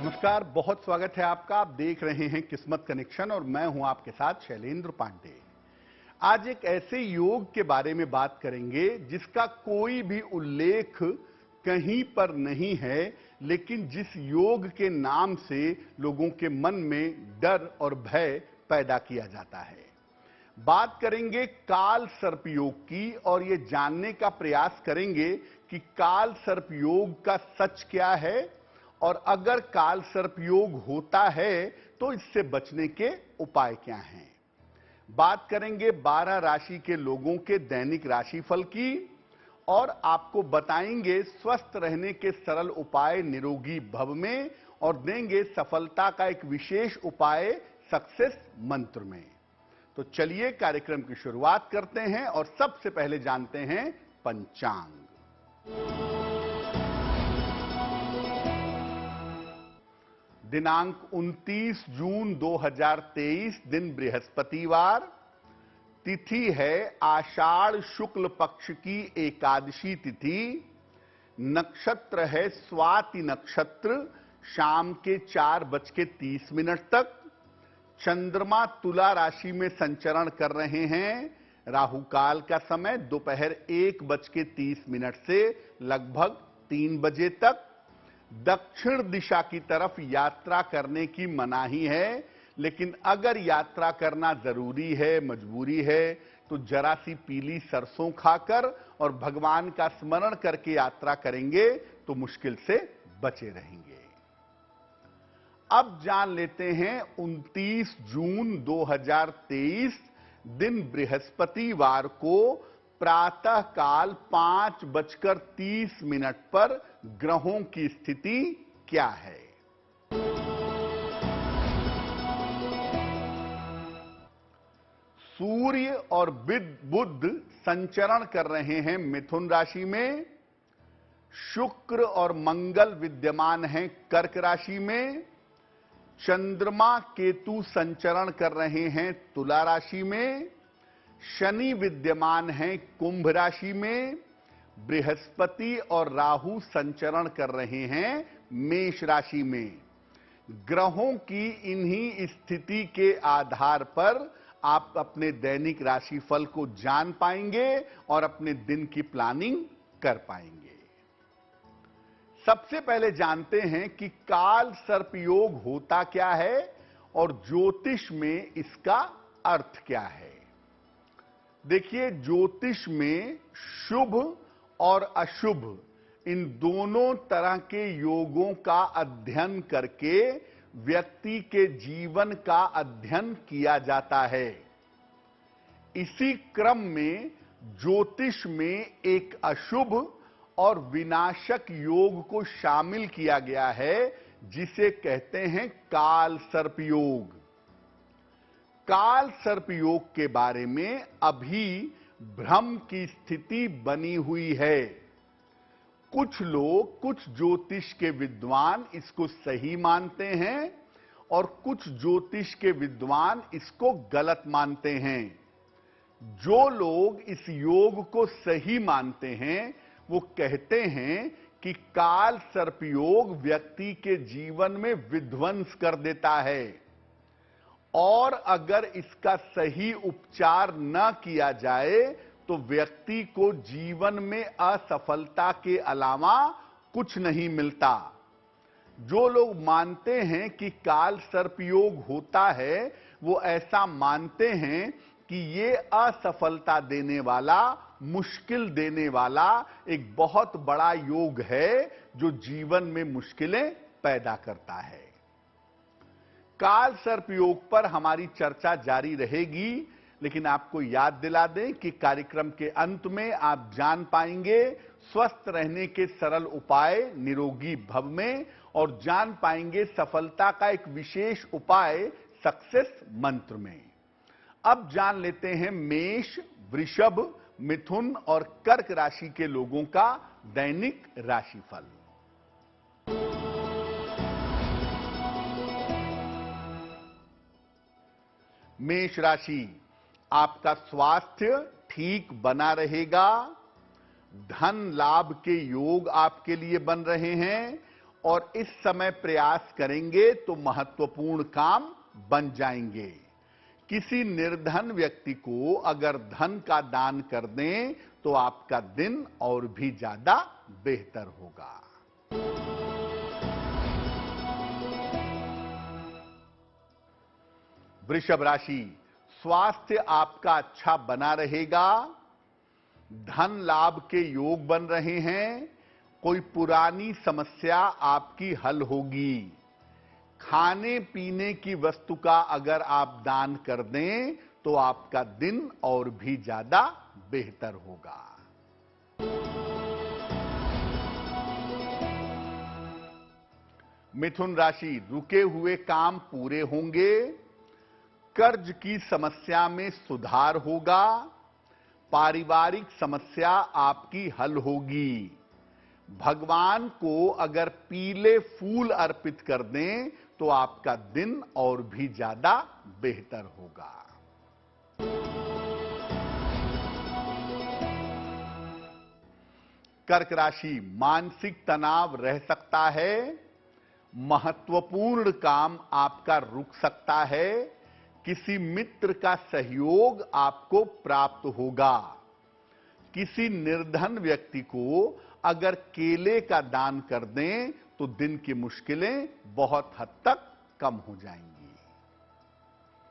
नमस्कार, बहुत स्वागत है आपका। आप देख रहे हैं किस्मत कनेक्शन और मैं हूं आपके साथ शैलेंद्र पांडे। आज एक ऐसे योग के बारे में बात करेंगे जिसका कोई भी उल्लेख कहीं पर नहीं है, लेकिन जिस योग के नाम से लोगों के मन में डर और भय पैदा किया जाता है। बात करेंगे काल सर्प योग की और ये जानने का प्रयास करेंगे कि काल सर्प योग का सच क्या है और अगर काल सर्प योग होता है तो इससे बचने के उपाय क्या हैं। बात करेंगे 12 राशि के लोगों के दैनिक राशिफल की और आपको बताएंगे स्वस्थ रहने के सरल उपाय निरोगी भव में और देंगे सफलता का एक विशेष उपाय सक्सेस मंत्र में। तो चलिए कार्यक्रम की शुरुआत करते हैं और सबसे पहले जानते हैं पंचांग। दिनांक 29 जून 2023, दिन बृहस्पतिवार, तिथि है आषाढ़ शुक्ल पक्ष की एकादशी तिथि, नक्षत्र है स्वाति नक्षत्र, शाम के 4:30 तक। चंद्रमा तुला राशि में संचरण कर रहे हैं। राहु काल का समय दोपहर 1:30 से लगभग 3 बजे तक। दक्षिण दिशा की तरफ यात्रा करने की मनाही है, लेकिन अगर यात्रा करना जरूरी है, मजबूरी है, तो जरा सी पीली सरसों खाकर और भगवान का स्मरण करके यात्रा करेंगे तो मुश्किल से बचे रहेंगे। अब जान लेते हैं 29 जून 2023, दिन बृहस्पतिवार को प्रातः काल 5:30 पर ग्रहों की स्थिति क्या है। सूर्य और बुध संचरण कर रहे हैं मिथुन राशि में। शुक्र और मंगल विद्यमान हैं कर्क राशि में। चंद्रमा केतु संचरण कर रहे हैं तुला राशि में। शनि विद्यमान हैं कुंभ राशि में। बृहस्पति और राहु संचरण कर रहे हैं मेष राशि में। ग्रहों की इन्हीं स्थिति के आधार पर आप अपने दैनिक राशिफल को जान पाएंगे और अपने दिन की प्लानिंग कर पाएंगे। सबसे पहले जानते हैं कि काल सर्प योग होता क्या है और ज्योतिष में इसका अर्थ क्या है। देखिए, ज्योतिष में शुभ और अशुभ इन दोनों तरह के योगों का अध्ययन करके व्यक्ति के जीवन का अध्ययन किया जाता है। इसी क्रम में ज्योतिष में एक अशुभ और विनाशक योग को शामिल किया गया है, जिसे कहते हैं काल सर्प योग। काल सर्प योग के बारे में अभी भ्रम की स्थिति बनी हुई है। कुछ लोग, कुछ ज्योतिष के विद्वान इसको सही मानते हैं और कुछ ज्योतिष के विद्वान इसको गलत मानते हैं। जो लोग इस योग को सही मानते हैं वो कहते हैं कि काल सर्प योग व्यक्ति के जीवन में विध्वंस कर देता है और अगर इसका सही उपचार न किया जाए तो व्यक्ति को जीवन में असफलता के अलावा कुछ नहीं मिलता। जो लोग मानते हैं कि काल सर्प योग होता है वो ऐसा मानते हैं कि ये असफलता देने वाला, मुश्किल देने वाला एक बहुत बड़ा योग है जो जीवन में मुश्किलें पैदा करता है। काल सर्प योग पर हमारी चर्चा जारी रहेगी, लेकिन आपको याद दिला दें कि कार्यक्रम के अंत में आप जान पाएंगे स्वस्थ रहने के सरल उपाय निरोगी भव में और जान पाएंगे सफलता का एक विशेष उपाय सक्सेस मंत्र में। अब जान लेते हैं मेष, वृषभ, मिथुन और कर्क राशि के लोगों का दैनिक राशिफल। मेष राशि, आपका स्वास्थ्य ठीक बना रहेगा। धन लाभ के योग आपके लिए बन रहे हैं और इस समय प्रयास करेंगे तो महत्वपूर्ण काम बन जाएंगे। किसी निर्धन व्यक्ति को अगर धन का दान कर दें तो आपका दिन और भी ज्यादा बेहतर होगा। वृषभ राशि, स्वास्थ्य आपका अच्छा बना रहेगा। धन लाभ के योग बन रहे हैं। कोई पुरानी समस्या आपकी हल होगी। खाने पीने की वस्तु का अगर आप दान कर दें तो आपका दिन और भी ज्यादा बेहतर होगा। मिथुन राशि, रुके हुए काम पूरे होंगे। कर्ज की समस्या में सुधार होगा। पारिवारिक समस्या आपकी हल होगी। भगवान को अगर पीले फूल अर्पित कर दें तो आपका दिन और भी ज्यादा बेहतर होगा। कर्क राशि, मानसिक तनाव रह सकता है। महत्वपूर्ण काम आपका रुक सकता है। किसी मित्र का सहयोग आपको प्राप्त होगा। किसी निर्धन व्यक्ति को अगर केले का दान कर दें तो दिन की मुश्किलें बहुत हद तक कम हो जाएंगी।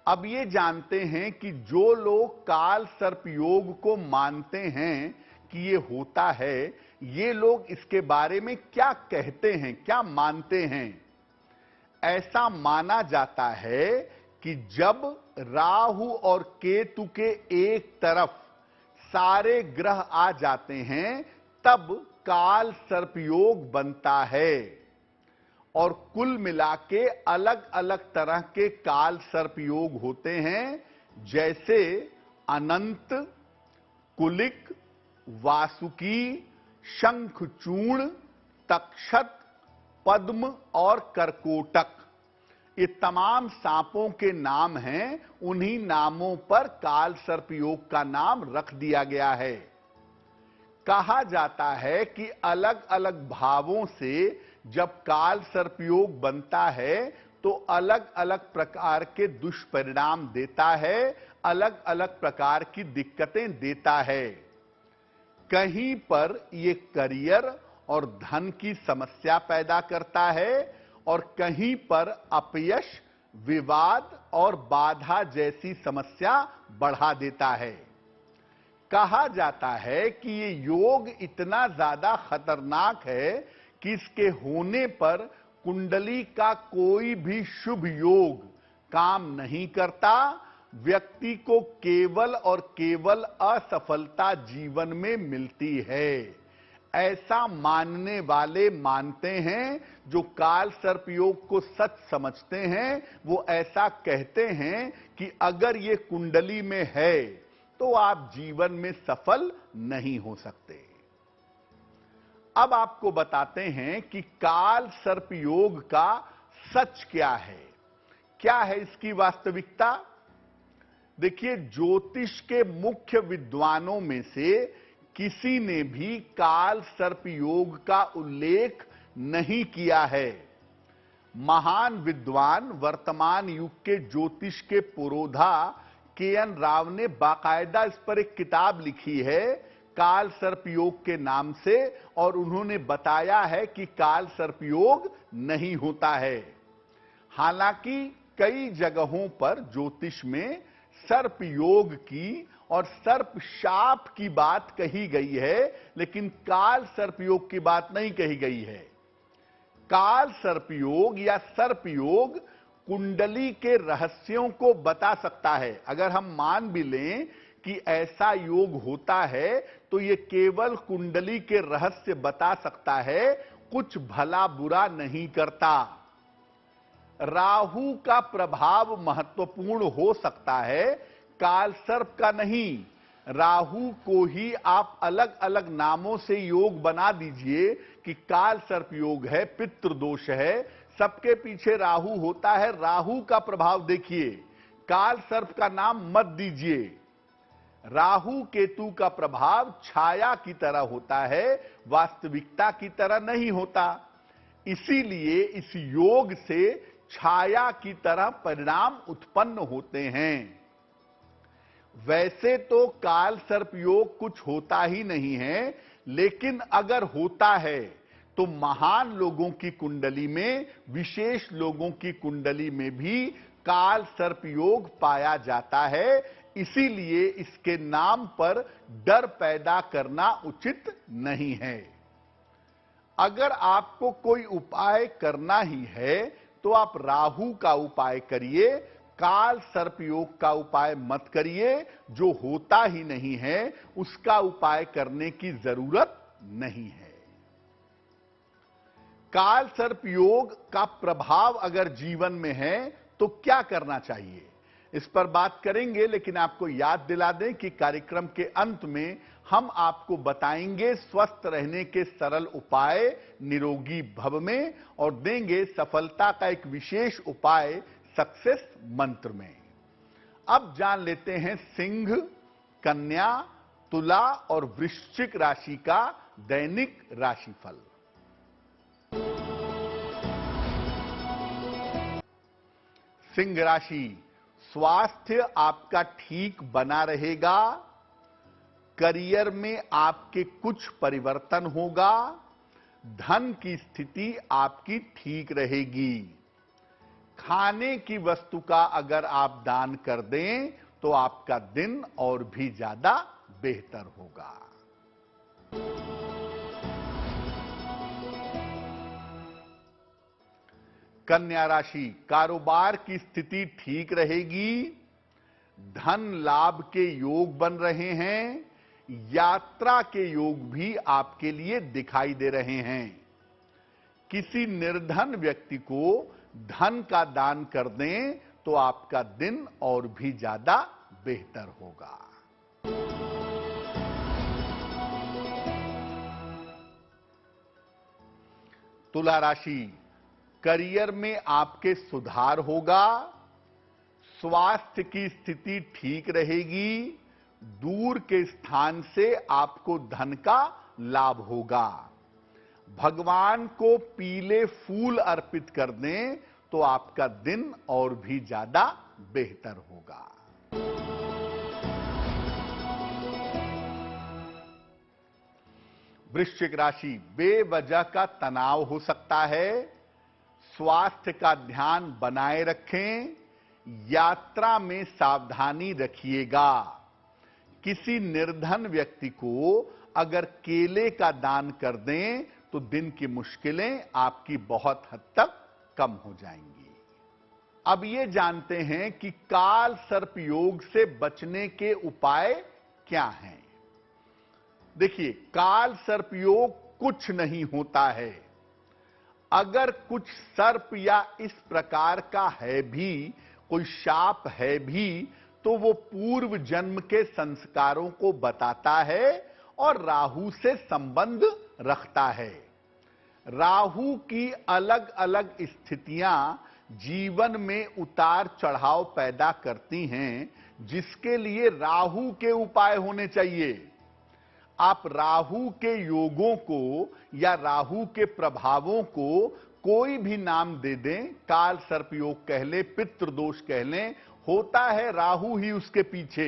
अब ये जानते हैं कि जो लोग काल सर्प योग को मानते हैं कि ये होता है, ये लोग इसके बारे में क्या कहते हैं, क्या मानते हैं। ऐसा माना जाता है कि जब राहु और केतु के एक तरफ सारे ग्रह आ जाते हैं तब काल सर्प योग बनता है। और कुल मिला के अलग अलग तरह के काल सर्प योग होते हैं, जैसे अनंत, कुलिक, वासुकी, शंखचूर्ण, तक्षक, पद्म और करकोटक। ये तमाम सांपों के नाम हैं। उन्हीं नामों पर काल सर्प योग का नाम रख दिया गया है। कहा जाता है कि अलग अलग भावों से जब काल सर्प योग बनता है तो अलग अलग प्रकार के दुष्परिणाम देता है, अलग अलग प्रकार की दिक्कतें देता है। कहीं पर ये करियर और धन की समस्या पैदा करता है और कहीं पर अपयश, विवाद और बाधा जैसी समस्या बढ़ा देता है। कहा जाता है कि ये योग इतना ज्यादा खतरनाक है कि इसके होने पर कुंडली का कोई भी शुभ योग काम नहीं करता। व्यक्ति को केवल और केवल असफलता जीवन में मिलती है। ऐसा मानने वाले मानते हैं। जो काल सर्प योग को सच समझते हैं वो ऐसा कहते हैं कि अगर ये कुंडली में है तो आप जीवन में सफल नहीं हो सकते। अब आपको बताते हैं कि काल सर्प योग का सच क्या है, क्या है इसकी वास्तविकता। देखिए, ज्योतिष के मुख्य विद्वानों में से किसी ने भी काल सर्प योग का उल्लेख नहीं किया है। महान विद्वान वर्तमान युग के ज्योतिष के पुरोधा के.एन. राव ने बाकायदा इस पर एक किताब लिखी है काल सर्प योग के नाम से, और उन्होंने बताया है कि काल सर्प योग नहीं होता है। हालांकि कई जगहों पर ज्योतिष में सर्प योग की और सर्प शाप की बात कही गई है, लेकिन काल सर्प योग की बात नहीं कही गई है। काल सर्प योग या सर्प योग कुंडली के रहस्यों को बता सकता है। अगर हम मान भी लें कि ऐसा योग होता है तो यह केवल कुंडली के रहस्य बता सकता है, कुछ भला बुरा नहीं करता। राहु का प्रभाव महत्वपूर्ण हो सकता है, काल सर्प का नहीं। राहु को ही आप अलग अलग नामों से योग बना दीजिए कि काल सर्प योग है, पितृदोष है, सबके पीछे राहु होता है। राहु का प्रभाव देखिए, काल सर्प का नाम मत दीजिए। राहु केतु का प्रभाव छाया की तरह होता है, वास्तविकता की तरह नहीं होता। इसीलिए इस योग से छाया की तरह परिणाम उत्पन्न होते हैं। वैसे तो काल सर्प योग कुछ होता ही नहीं है, लेकिन अगर होता है तो महान लोगों की कुंडली में, विशेष लोगों की कुंडली में भी काल सर्प योग पाया जाता है। इसीलिए इसके नाम पर डर पैदा करना उचित नहीं है। अगर आपको कोई उपाय करना ही है तो आप राहु का उपाय करिए, काल सर्प योग का उपाय मत करिए। जो होता ही नहीं है उसका उपाय करने की जरूरत नहीं है। काल सर्प योग का प्रभाव अगर जीवन में है तो क्या करना चाहिए, इस पर बात करेंगे। लेकिन आपको याद दिला दें कि कार्यक्रम के अंत में हम आपको बताएंगे स्वस्थ रहने के सरल उपाय निरोगी भव में, और देंगे सफलता का एक विशेष उपाय सक्सेस मंत्र में। अब जान लेते हैं सिंह, कन्या, तुला और वृश्चिक राशि का दैनिक राशिफल। सिंह राशि, स्वास्थ्य आपका ठीक बना रहेगा। करियर में आपके कुछ परिवर्तन होगा। धन की स्थिति आपकी ठीक रहेगी। खाने की वस्तु का अगर आप दान कर दें तो आपका दिन और भी ज्यादा बेहतर होगा। कन्या राशि, कारोबार की स्थिति ठीक रहेगी। धन लाभ के योग बन रहे हैं। यात्रा के योग भी आपके लिए दिखाई दे रहे हैं। किसी निर्धन व्यक्ति को धन का दान कर दें तो आपका दिन और भी ज्यादा बेहतर होगा। तुला राशि, करियर में आपके सुधार होगा। स्वास्थ्य की स्थिति ठीक रहेगी। दूर के स्थान से आपको धन का लाभ होगा। भगवान को पीले फूल अर्पित कर दें तो आपका दिन और भी ज्यादा बेहतर होगा। वृश्चिक राशि, बेवजह का तनाव हो सकता है। स्वास्थ्य का ध्यान बनाए रखें। यात्रा में सावधानी रखिएगा। किसी निर्धन व्यक्ति को अगर केले का दान कर दें तो दिन की मुश्किलें आपकी बहुत हद तक कम हो जाएंगी। अब ये जानते हैं कि काल सर्प योग से बचने के उपाय क्या हैं। देखिए, काल सर्प योग कुछ नहीं होता है। अगर कुछ सर्प या इस प्रकार का है भी, कोई शाप है भी, तो वो पूर्व जन्म के संस्कारों को बताता है और राहु से संबंध रखता है। राहु की अलग अलग स्थितियां जीवन में उतार चढ़ाव पैदा करती हैं, जिसके लिए राहु के उपाय होने चाहिए। आप राहु के योगों को या राहु के प्रभावों को कोई भी नाम दे दें, काल सर्प योग कह लें, पितृदोष कह लें, होता है राहु ही उसके पीछे।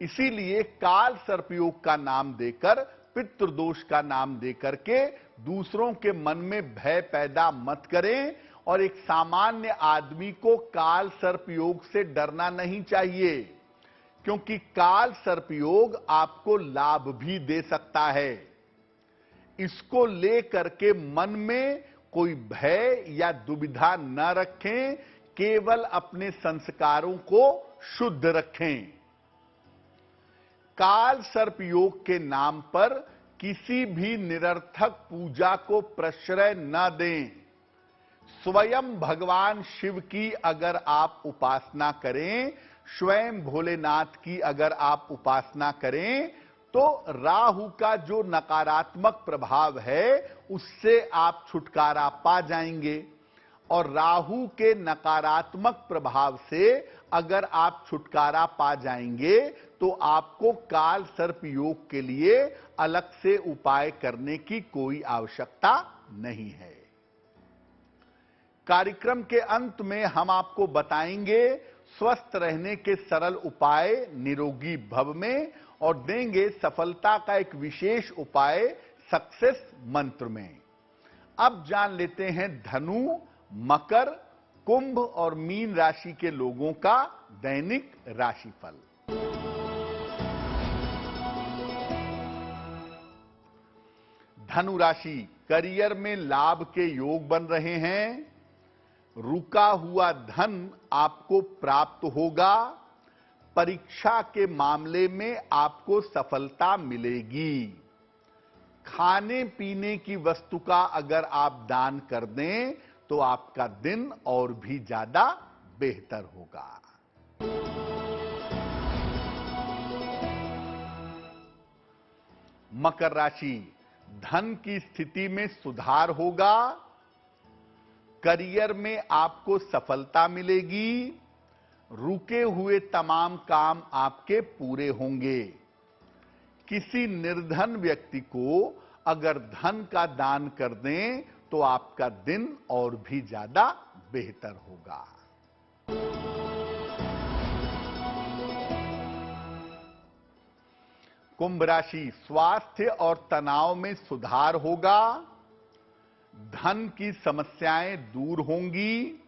इसीलिए काल सर्प योग का नाम देकर, पितृदोष का नाम देकर के दूसरों के मन में भय पैदा मत करें। और एक सामान्य आदमी को काल सर्प योग से डरना नहीं चाहिए, क्योंकि काल सर्प योग आपको लाभ भी दे सकता है। इसको लेकर के मन में कोई भय या दुविधा न रखें, केवल अपने संस्कारों को शुद्ध रखें। काल सर्प योग के नाम पर किसी भी निरर्थक पूजा को प्रश्रय न दें। स्वयं भगवान शिव की अगर आप उपासना करें, स्वयं भोलेनाथ की अगर आप उपासना करें, तो राहु का जो नकारात्मक प्रभाव है उससे आप छुटकारा पा जाएंगे। और राहु के नकारात्मक प्रभाव से अगर आप छुटकारा पा जाएंगे तो आपको काल सर्प योग के लिए अलग से उपाय करने की कोई आवश्यकता नहीं है। कार्यक्रम के अंत में हम आपको बताएंगे स्वस्थ रहने के सरल उपाय निरोगी भव में और देंगे सफलता का एक विशेष उपाय सक्सेस मंत्र में। अब जान लेते हैं धनु, मकर, कुंभ और मीन राशि के लोगों का दैनिक राशिफल। धनु राशि, करियर में लाभ के योग बन रहे हैं। रुका हुआ धन आपको प्राप्त होगा। परीक्षा के मामले में आपको सफलता मिलेगी। खाने पीने की वस्तु का अगर आप दान कर दें तो आपका दिन और भी ज्यादा बेहतर होगा। मकर राशि, धन की स्थिति में सुधार होगा। करियर में आपको सफलता मिलेगी। रुके हुए तमाम काम आपके पूरे होंगे। किसी निर्धन व्यक्ति को अगर धन का दान कर दें तो आपका दिन और भी ज्यादा बेहतर होगा। कुंभ राशि, स्वास्थ्य और तनाव में सुधार होगा। धन की समस्याएं दूर होंगी।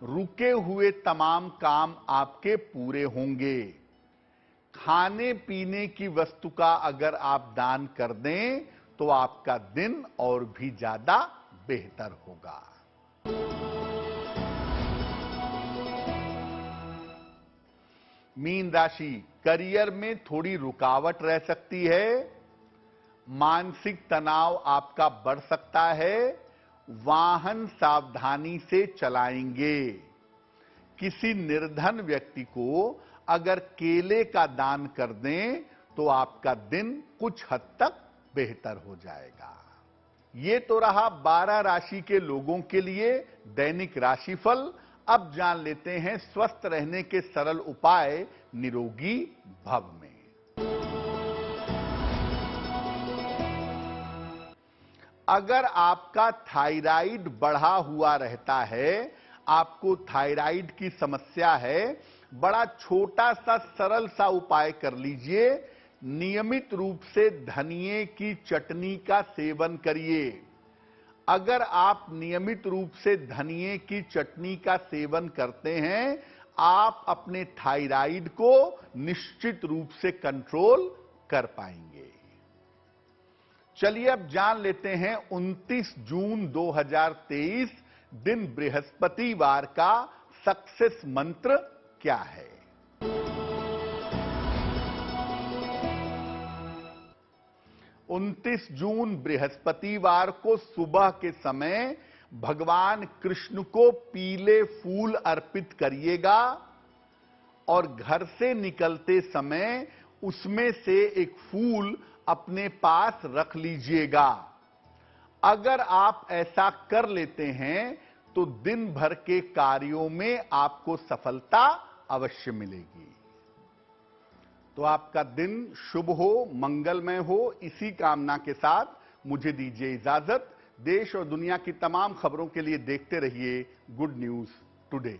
रुके हुए तमाम काम आपके पूरे होंगे। खाने पीने की वस्तु का अगर आप दान कर दें तो आपका दिन और भी ज्यादा बेहतर होगा। मीन राशि, करियर में थोड़ी रुकावट रह सकती है। मानसिक तनाव आपका बढ़ सकता है। वाहन सावधानी से चलाएंगे। किसी निर्धन व्यक्ति को अगर केले का दान कर दें तो आपका दिन कुछ हद तक बेहतर हो जाएगा। ये तो रहा 12 राशि के लोगों के लिए दैनिक राशिफल। अब जान लेते हैं स्वस्थ रहने के सरल उपाय निरोगी भव में। अगर आपका थायराइड बढ़ा हुआ रहता है, आपको थायराइड की समस्या है, बड़ा छोटा सा सरल सा उपाय कर लीजिए। नियमित रूप से धनिये की चटनी का सेवन करिए। अगर आप नियमित रूप से धनिये की चटनी का सेवन करते हैं, आप अपने थायराइड को निश्चित रूप से कंट्रोल कर पाएंगे। चलिए अब जान लेते हैं 29 जून 2023 दिन बृहस्पतिवार का सक्सेस मंत्र क्या है। 29 जून बृहस्पतिवार को सुबह के समय भगवान कृष्ण को पीले फूल अर्पित करिएगा और घर से निकलते समय उसमें से एक फूल अपने पास रख लीजिएगा। अगर आप ऐसा कर लेते हैं तो दिन भर के कार्यों में आपको सफलता अवश्य मिलेगी। तो आपका दिन शुभ हो, मंगलमय हो, इसी कामना के साथ मुझे दीजिए इजाजत। देश और दुनिया की तमाम खबरों के लिए देखते रहिए गुड न्यूज टुडे।